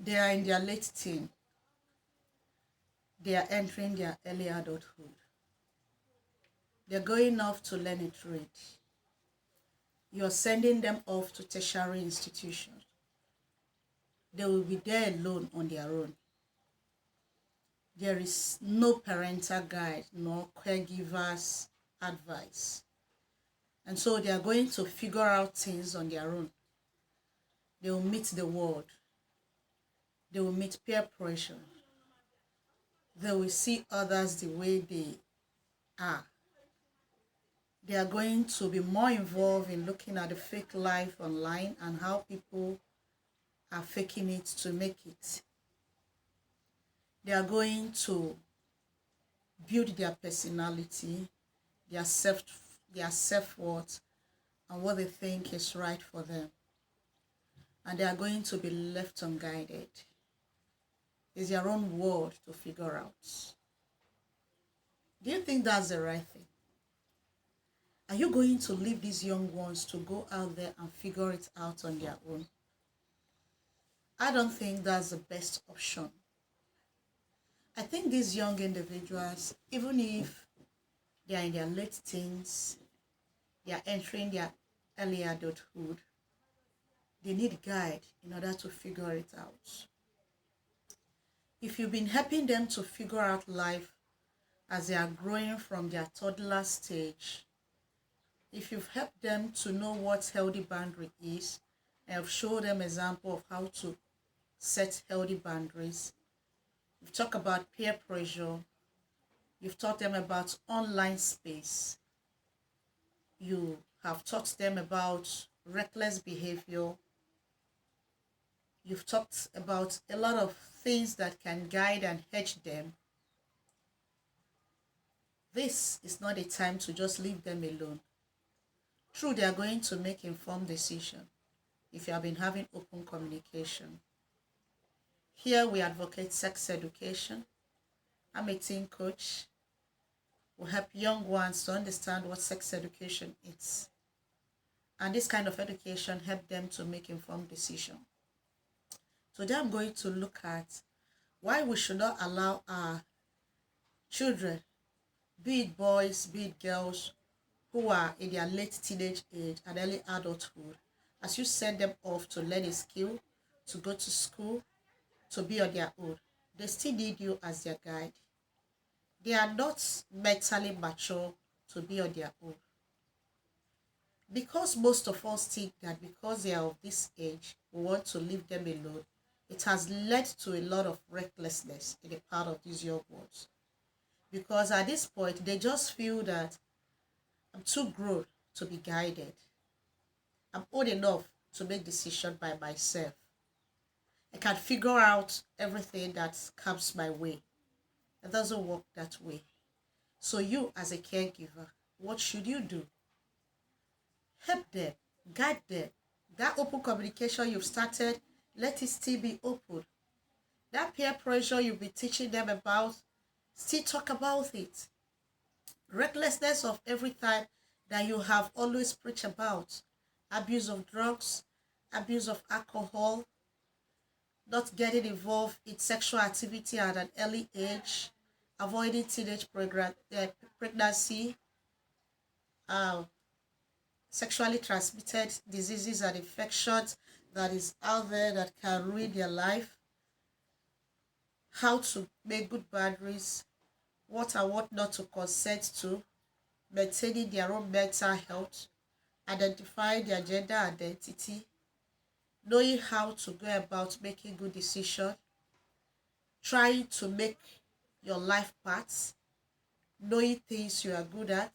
They are in their late teen. They are entering their early adulthood. They're going off to learn a trade. You're sending them off to tertiary institutions. They will be there alone on their own. There is no parental guide nor caregivers advice. And so they are going to figure out things on their own. They will meet the world. They will meet peer pressure. They will see others the way they are. They are going to be more involved in looking at the fake life online and how people are faking it to make it. They are going to build their personality, their self-worth, and what they think is right for them. And they are going to be left unguided. It's their own world to figure out. Do you think that's the right thing? Are you going to leave these young ones to go out there and figure it out on their own? I don't think that's the best option. I think these young individuals, even if they are in their late teens, they are entering their early adulthood, they need guide in order to figure it out. If you've been helping them to figure out life as they are growing from their toddler stage, if you've helped them to know what healthy boundary is, and have shown them example of how to set healthy boundaries, you've talked about peer pressure, you've taught them about online space, you have taught them about reckless behavior, you've talked about a lot of things that can guide and hedge them. This is not a time to just leave them alone. True, they are going to make informed decisions if you have been having open communication. Here we advocate sex education. I'm a teen coach. We help young ones to understand what sex education is. And this kind of education helps them to make informed decisions. Today I'm going to look at why we should not allow our children, be it boys, be it girls, who are in their late teenage age and early adulthood, as you send them off to learn a skill, to go to school, to be on their own, they still need you as their guide. They are not mentally mature to be on their own. Because most of us think that because they are of this age, we want to leave them alone, it has led to a lot of recklessness in the part of these young ones. Because at this point, they just feel that I'm too grown to be guided. I'm old enough to make decisions by myself. I can figure out everything that comes my way. It doesn't work that way. So you, as a caregiver, what should you do? Help them, guide them. That open communication you've started, let it still be open. That peer pressure you've been teaching them about, still talk about it. Recklessness of every type that you have always preached about. Abuse of drugs, abuse of alcohol, not getting involved in sexual activity at an early age, avoiding teenage pregnancy, uh, sexually transmitted diseases and infections that is out there that can ruin their life, how to make good boundaries, what and what not to consent to, maintaining their own mental health, identifying their gender identity, knowing how to go about making good decisions, trying to make your life paths, knowing things you are good at,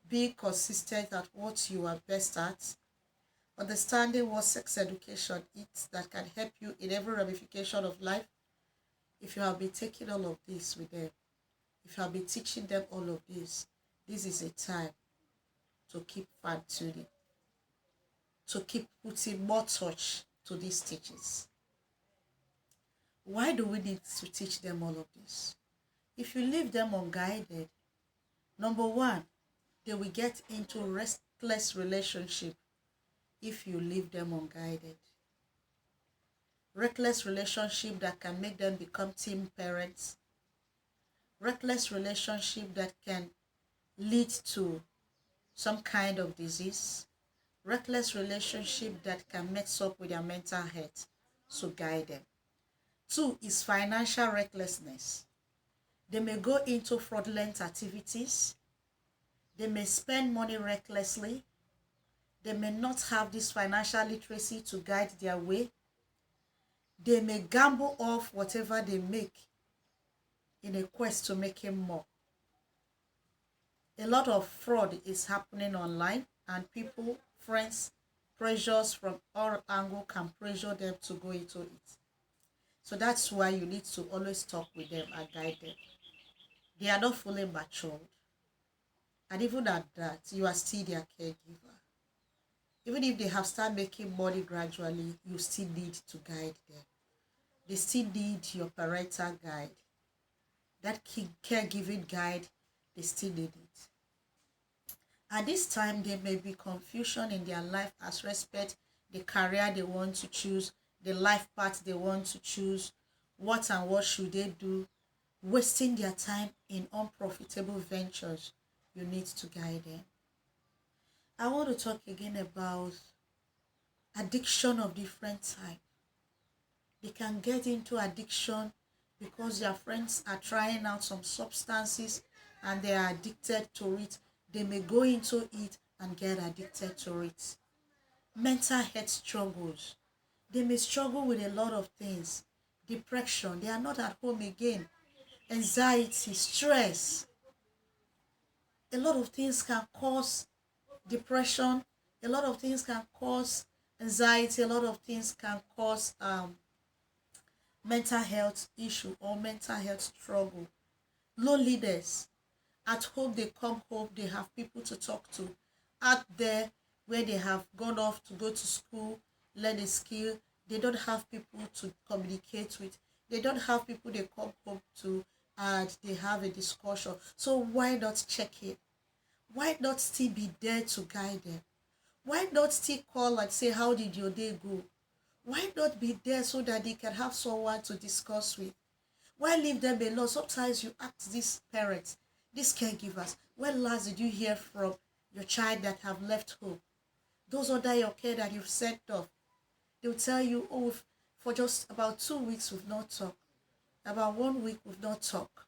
being consistent at what you are best at, understanding what sex education is that can help you in every ramification of life. If you have been taking all of this with them, if you have been teaching them all of this is a time to keep fine-tuning, to keep putting more touch to these teachings. Why do we need to teach them all of this? If you leave them unguided, number one, they will get into restless relationship if you leave them unguided. reckless relationship that can make them become teen parents, reckless relationship that can lead to some kind of disease, reckless relationship that can mess up with their mental health. So guide them. 2 is financial recklessness. They may go into fraudulent activities. They may spend money recklessly. They may not have this financial literacy to guide their way. They may gamble off whatever they make in a quest to make him more. A lot of fraud is happening online, and people, friends, pressures from all angles can pressure them to go into it. So that's why you need to always talk with them and guide them. They are not fully matured. And even at that, you are still their caregiver. Even if they have started making money gradually, you still need to guide them. They still need your parental guide. That caregiving guide, they still need it. At this time, there may be confusion in their life as respect the career they want to choose, the life path they want to choose, what and what should they do, wasting their time in unprofitable ventures. You need to guide them. I want to talk again about addiction of different type. They can get into addiction because their friends are trying out some substances and they are addicted to it. They may go into it and get addicted to it. Mental health struggles. They may struggle with a lot of things. Depression. They are not at home again. Anxiety, stress. A lot of things can cause depression. A lot of things can cause anxiety. A lot of things can cause mental health issue or mental health struggle. Loneliness. At home, they come home, they have people to talk to. Out there, where they have gone off to go to school, learn a skill, they don't have people to communicate with. They don't have people they come home to and they have a discussion. So why not check it? Why not still be there to guide them? Why not still call and say, how did your day go? Why not be there so that they can have someone to discuss with? Why leave them alone? Sometimes you ask these parents, these caregivers, when last did you hear from your child that have left home? Those under your care that you've sent off, they'll tell you, oh, for just about 2 weeks we've not talked. About 1 week we've not talked.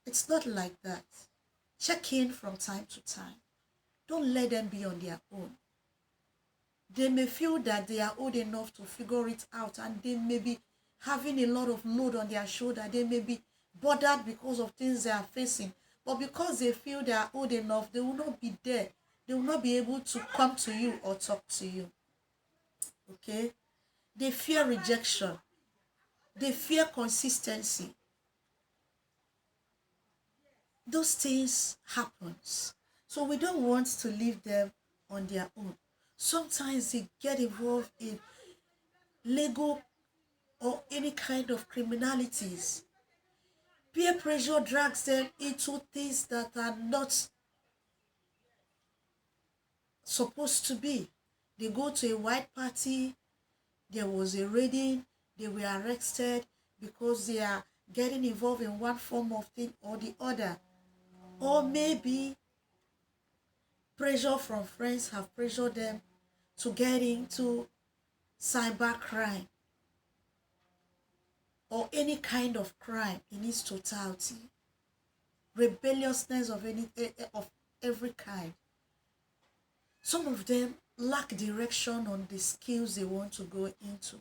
It's not like that. Check in from time to time. Don't let them be on their own. They may feel that they are old enough to figure it out and they may be having a lot of load on their shoulder. They may be bothered because of things they are facing. But because they feel they are old enough, they will not be there. They will not be able to come to you or talk to you. Okay? They fear rejection. They fear consistency. Those things happens. So we don't want to leave them on their own. Sometimes they get involved in legal or any kind of criminalities. Peer pressure drags them into things that are not supposed to be. They go to a white party, there was a raiding, they were arrested because they are getting involved in one form of thing or the other. Or maybe pressure from friends have pressured them to get into cyber crime or any kind of crime in its totality. Rebelliousness of every kind. Some of them lack direction on the skills they want to go into.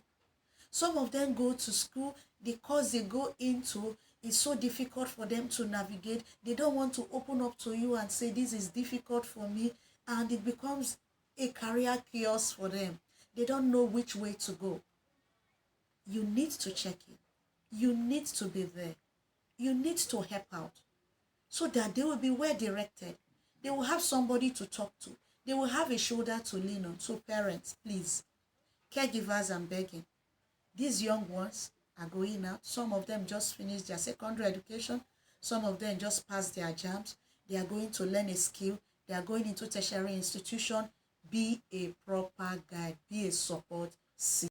Some of them go to school, the course they go into is so difficult for them to navigate. They don't want to open up to you and say, this is difficult for me, and it becomes a career chaos for them. They don't know which way to go. You need to check in. You need to be there. You need to help out so that they will be well directed. They will have somebody to talk to. They will have a shoulder to lean on. So parents, please, caregivers, I'm begging. These young ones are going out. Some of them just finished their secondary education. Some of them just passed their jams. They are going to learn a skill. They are going into tertiary institution. Be a proper guide. Be a support system.